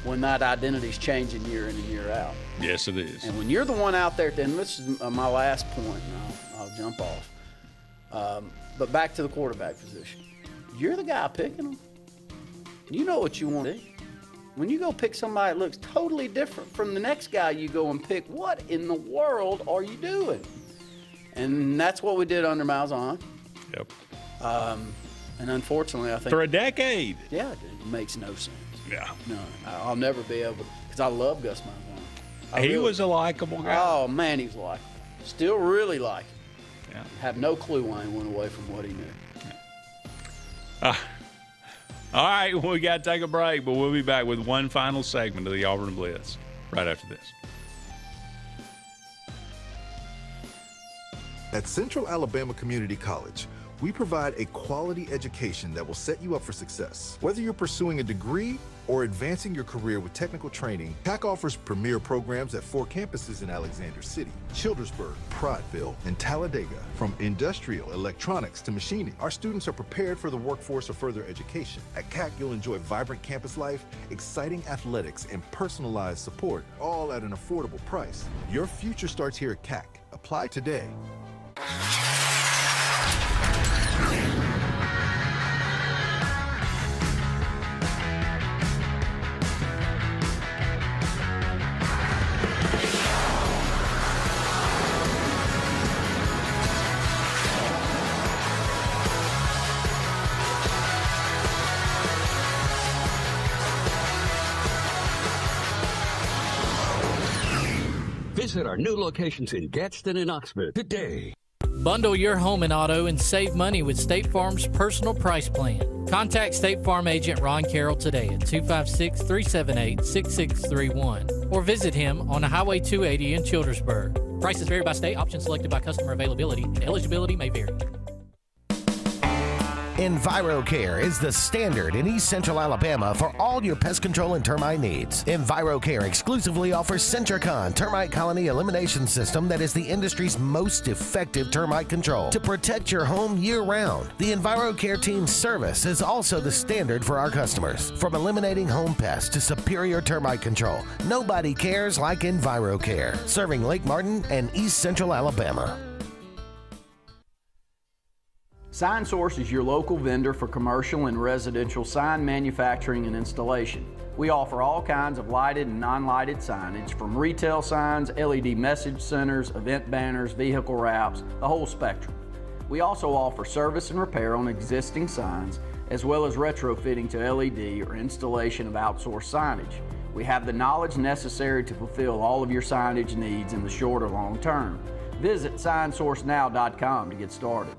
when that identity's changing year in and year out. Yes, it is. And when you're the one out there, then this is my last point, and I'll jump off. But back to the quarterback position. You're the guy picking them. You know what you want to do. When you go pick somebody that looks totally different from the next guy you go and pick, what in the world are you doing? And that's what we did under Malzahn. Yep. And unfortunately, I think for a decade. Yeah, it makes no sense. Yeah. No, I'll never be able to, because I love Gus Malzahn. He was a likable guy. Oh, man, he was likable. Still really like him. Yeah. Have no clue why he went away from what he knew. All right, we got to take a break, but we'll be back with one final segment of the Auburn Blitz right after this. At Central Alabama Community College, we provide a quality education that will set you up for success. Whether you're pursuing a degree or advancing your career with technical training, TAC offers premier programs at 4 campuses in Alexander City, Childersburg, Prattville, and Talladega. From industrial, electronics to machining, our students are prepared for the workforce or further education. At CAC, you'll enjoy vibrant campus life, exciting athletics, and personalized support, all at an affordable price. Your future starts here at CAC. Apply today. Visit our new locations in Gadsden and Oxford today. Bundle your home and auto and save money with State Farm's personal price plan. Contact State Farm Agent Ron Carroll today at 256-378-6631 or visit him on Highway 280 in Childersburg. Prices vary by state. Options selected by customer availability. Eligibility may vary. EnviroCare is the standard in East Central Alabama for all your pest control and termite needs. EnviroCare exclusively offers Centricon termite colony elimination system that is the industry's most effective termite control to protect your home year-round. The EnviroCare team's service is also the standard for our customers. From eliminating home pests to superior termite control, nobody cares like EnviroCare. Serving Lake Martin and East Central Alabama. Sign Source is your local vendor for commercial and residential sign manufacturing and installation. We offer all kinds of lighted and non-lighted signage, from retail signs, LED message centers, event banners, vehicle wraps, the whole spectrum. We also offer service and repair on existing signs, as well as retrofitting to LED or installation of outsourced signage. We have the knowledge necessary to fulfill all of your signage needs in the short or long term. Visit signsourcenow.com to get started.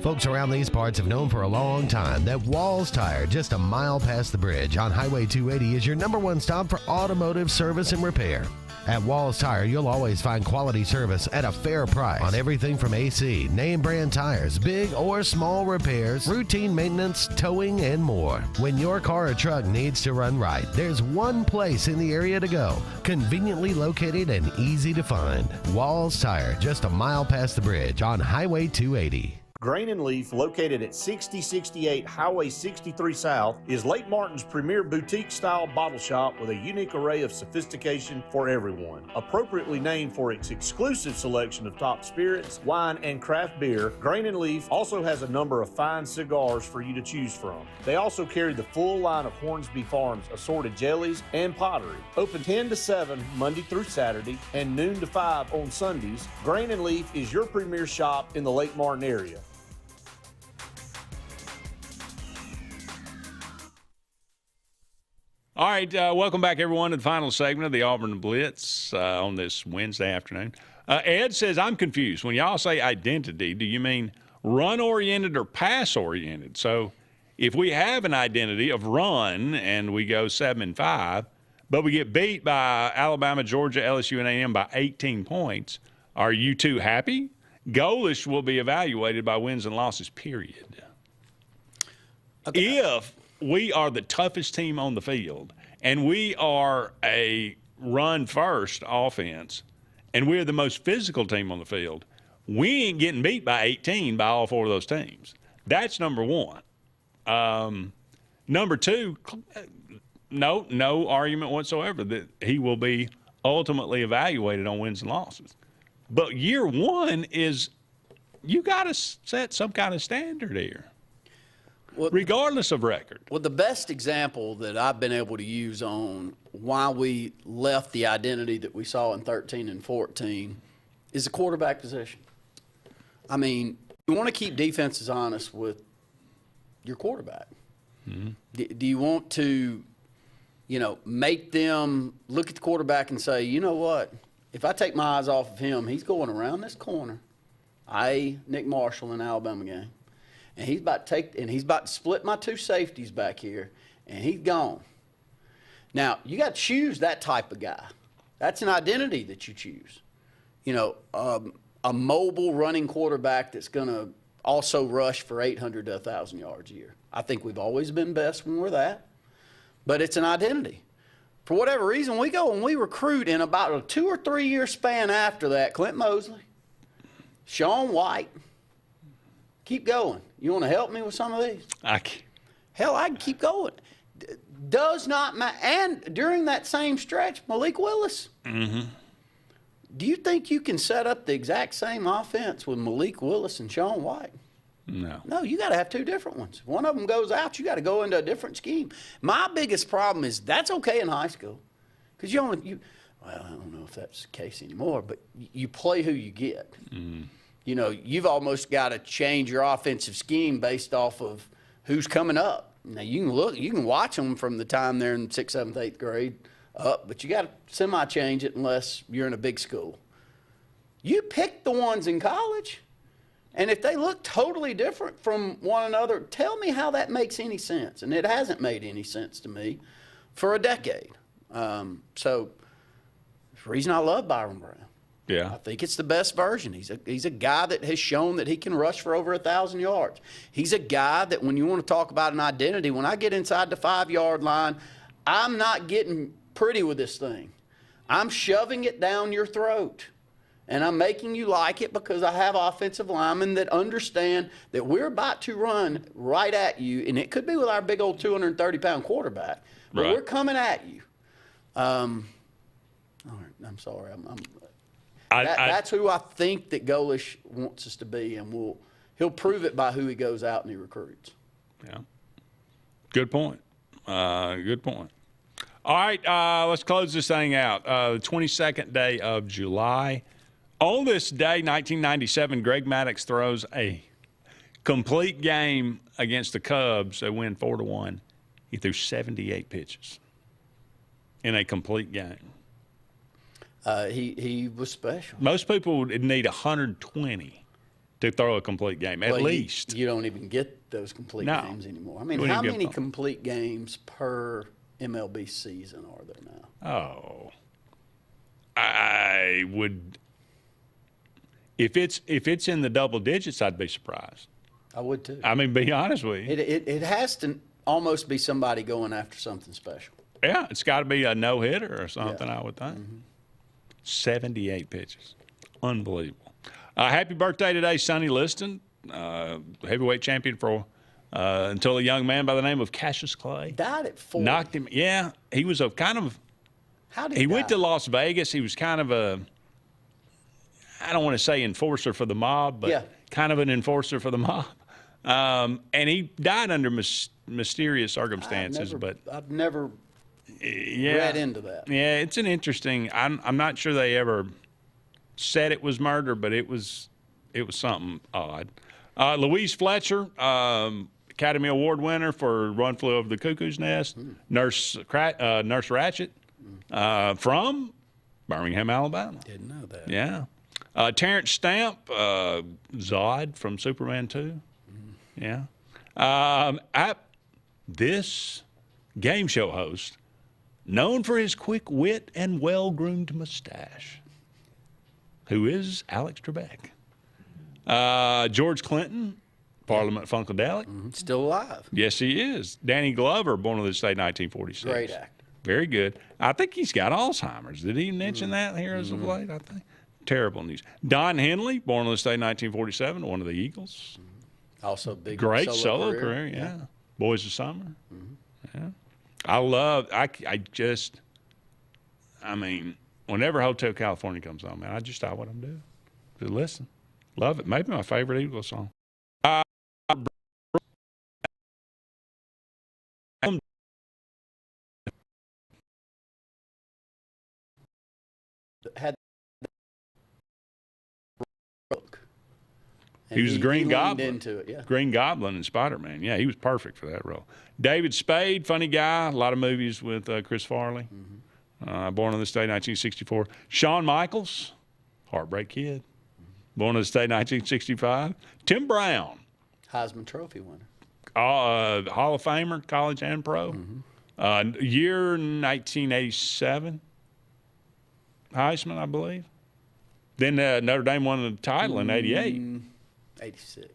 Folks around these parts have known for a long time that Walls Tire, just a mile past the bridge on Highway 280, is your #1 stop for automotive service and repair. At Walls Tire, you'll always find quality service at a fair price on everything from AC, name brand tires, big or small repairs, routine maintenance, towing, and more. When your car or truck needs to run right, there's one place in the area to go, conveniently located and easy to find. Walls Tire, just a mile past the bridge on Highway 280. Grain and Leaf, located at 6068 Highway 63 South, is Lake Martin's premier boutique-style bottle shop with a unique array of sophistication for everyone. Appropriately named for its exclusive selection of top spirits, wine, and craft beer, Grain and Leaf also has a number of fine cigars for you to choose from. They also carry the full line of Hornsby Farms assorted jellies and pottery. Open 10 to 7 Monday through Saturday and noon to 5 on Sundays, Grain and Leaf is your premier shop in the Lake Martin area. All right, welcome back, everyone, to the final segment of the Auburn Blitz on this Wednesday afternoon. Ed says, I'm confused. When y'all say identity, do you mean run-oriented or pass-oriented? So if we have an identity of run and we go 7-5, but we get beat by Alabama, Georgia, LSU, and A&M by 18 points, are you two happy? Goalish will be evaluated by wins and losses, period. Okay. If we are the toughest team on the field, and we are a run-first offense, and we're the most physical team on the field, we ain't getting beat by 18 by all four of those teams. That's number one. Number two, no argument whatsoever that he will be ultimately evaluated on wins and losses. But year one is you got to set some kind of standard here. Well, regardless of record. Well, the best example that I've been able to use on why we left the identity that we saw in 13 and 14 is the quarterback position. I mean, you want to keep defenses honest with your quarterback. Mm-hmm. Do you want to, make them look at the quarterback and say, you know what, if I take my eyes off of him, he's going around this corner, i.e. Nick Marshall in the Alabama game. And he's about to split my two safeties back here, and he's gone. Now, you got to choose that type of guy. That's an identity that you choose. A mobile running quarterback that's going to also rush for 800 to 1,000 yards a year. I think we've always been best when we're that, but it's an identity. For whatever reason, we go and we recruit in about a 2 or 3 year span after that, Clint Mosley, Sean White. Keep going. You want to help me with some of these? Hell, I can keep going. Does not matter. And during that same stretch, Malik Willis. Mm-hmm. Do you think you can set up the exact same offense with Malik Willis and Sean White? No. No, you got to have two different ones. If one of them goes out, you got to go into a different scheme. My biggest problem is that's okay in high school because well, I don't know if that's the case anymore, but you play who you get. Mm-hmm. You've almost got to change your offensive scheme based off of who's coming up. Now, you can watch them from the time they're in 6th, 7th, 8th grade up, but you got to semi-change it unless you're in a big school. You pick the ones in college, And if they look totally different from one another, tell me how that makes any sense. And it hasn't made any sense to me for a decade. So it's the reason I love Byron Brown. Yeah. I think it's the best version. He's a guy that has shown that he can rush for over 1,000 yards. He's a guy that when you want to talk about an identity, when I get inside the 5-yard line, I'm not getting pretty with this thing. I'm shoving it down your throat. And I'm making you like it because I have offensive linemen that understand that we're about to run right at you. And it could be with our big old 230-pound quarterback. But Right. we're coming at you. All right, I'm sorry. That's who I think that Golish wants us to be. And he'll prove it by who he goes out and he recruits. Yeah. Good point. Good point. All right, let's close this thing out. The 22nd day of July. On this day, 1997, Greg Maddux throws a complete game against the Cubs. They win 4-1. He threw 78 pitches in a complete game. He was special. Most people would need 120 to throw a complete game, at least. You don't even get those complete games anymore. I mean, how many complete games per MLB season are there now? Oh, I would. If it's in the double digits, I'd be surprised. I would too. I mean, be honest with you. It has to almost be somebody going after something special. Yeah, it's got to be a no-hitter or something, I would think. 78 pitches. Unbelievable. Happy birthday today, Sonny Liston, heavyweight champion for until a young man by the name of Cassius Clay. Died at 40. Knocked him. Yeah, he was a kind of – How did he went to Las Vegas. He was kind of a – I don't want to say enforcer for the mob, but kind of an enforcer for the mob. And he died under mysterious circumstances. I've never read into that. Yeah, it's an interesting. I'm not sure they ever said it was murder, but it was something odd. Louise Fletcher, Academy Award winner for Run Flew Over the Cuckoo's Nest. Nurse Ratchet from Birmingham, Alabama. Didn't know that. Yeah. Terrence Stamp, Zod from Superman 2. Yeah. This game show host, known for his quick wit and well-groomed mustache, who is Alex Trebek. George Clinton, Parliament Funkadelic. Still alive. Yes, he is. Danny Glover, born on this day, 1946. Great actor. Very good. I think he's got Alzheimer's. Did he mention that here as of late, I think? Terrible news. Don Henley, born on this day, 1947, one of the Eagles. Also big great solo career. Yeah. Boys of Summer. Yeah. I mean, whenever Hotel California comes on, man, I just stop what I'm doing. Just listen. Love it. Maybe my favorite Eagles song. He was the Green Goblin. Into it, yeah. Green Goblin in Spider-Man. Yeah, he was perfect for that role. David Spade, funny guy. A lot of movies with Chris Farley. Born on this day, 1964. Shawn Michaels, Heartbreak Kid. Born on this day, 1965. Tim Brown. Heisman Trophy winner. Hall of Famer, college and pro. Year 1987. Heisman, I believe. Then Notre Dame won the title in 88. 86.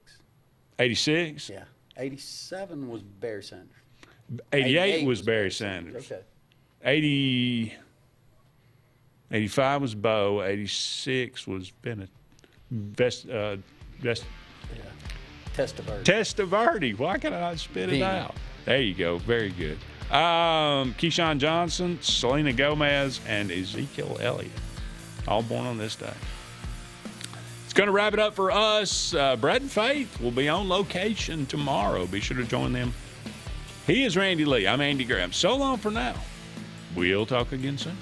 86? Yeah. 87 was Barry Sanders. 88 was Barry Sanders. Okay. 85 was Bo. 86 was Bennett. Testaverde. Testaverde. Why can't I not spit it out? There you go. Very good. Keyshawn Johnson, Selena Gomez, and Ezekiel Elliott. All born on this day. It's going to wrap it up for us. Brett and Faith will be on location tomorrow. Be sure to join them. He is Randy Lee. I'm Andy Graham. So long for now. We'll talk again soon.